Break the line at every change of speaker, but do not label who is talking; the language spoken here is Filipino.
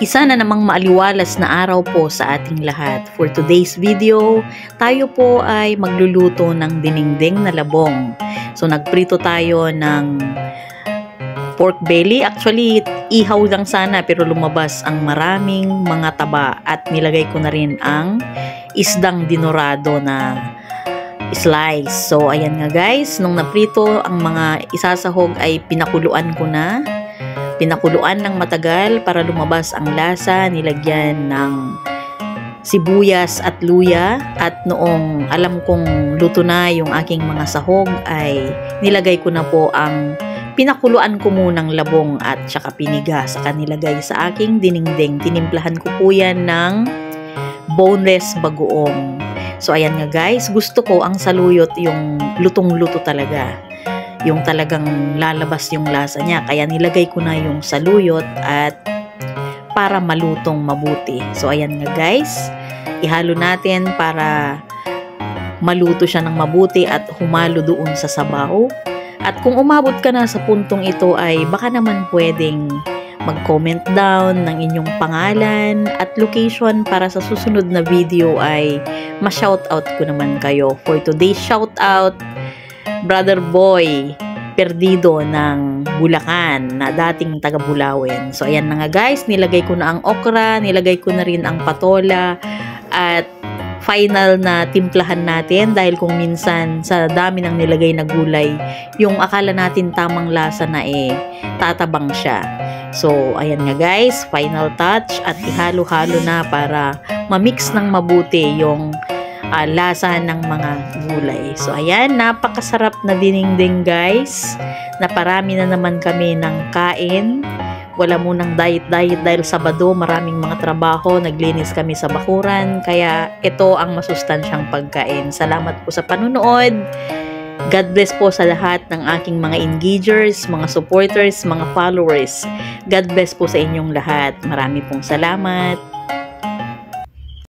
Isa na namang maaliwalas na araw po sa ating lahat. For today's video, tayo po ay magluluto ng dinengdeng na labong. So nagprito tayo ng pork belly. Actually, ihaw lang sana pero lumabas ang maraming mga taba at nilagay ko na rin ang isdang dinorado na slice. So ayan nga guys, nung naprito ang mga isasahog ay pinakuluan ko na. Pinakuluan ng matagal para lumabas ang lasa, nilagyan ng sibuyas at luya, at noong alam kong luto na yung aking mga sahog ay nilagay ko na po ang pinakuluan ko munang labong at saka piniga saka nilagay sa aking dinengdeng. Tinimplahan ko po yan ng boneless bagoong. So ayan nga guys, gusto ko ang saluyot yung lutong-luto talaga. Yung talagang lalabas yung lasa niya. Kaya nilagay ko na yung saluyot at para malutong mabuti. So ayan nga guys, ihalo natin para maluto siya ng mabuti at humalo doon sa sabaw. At kung umabot ka na sa puntong ito ay baka naman pwedeng mag-comment down ng inyong pangalan at location para sa susunod na video ay ma-shoutout ko naman kayo. For today's shoutout, Brother Boy Perdido ng Bulacan na dating taga Bulawin. So ayan na nga guys, nilagay ko na ang okra, nilagay ko na rin ang patola at final na timplahan natin dahil kung minsan sa dami ng nilagay na gulay, yung akala natin tamang lasa na tatabang siya. So ayan nga guys, final touch at ihalo-halo na para ma-mix ng mabuti yung lasa ng mga gulay. So ayan, napakasarap na dinengdeng guys. Naparami na naman kami ng kain. Wala munang diet dahil Sabado maraming mga trabaho. Naglinis kami sa bakuran. Kaya ito ang masustansyang pagkain. Salamat po sa panunood. God bless po sa lahat ng aking mga engagers, mga supporters, mga followers. God bless po sa inyong lahat. Marami pong salamat.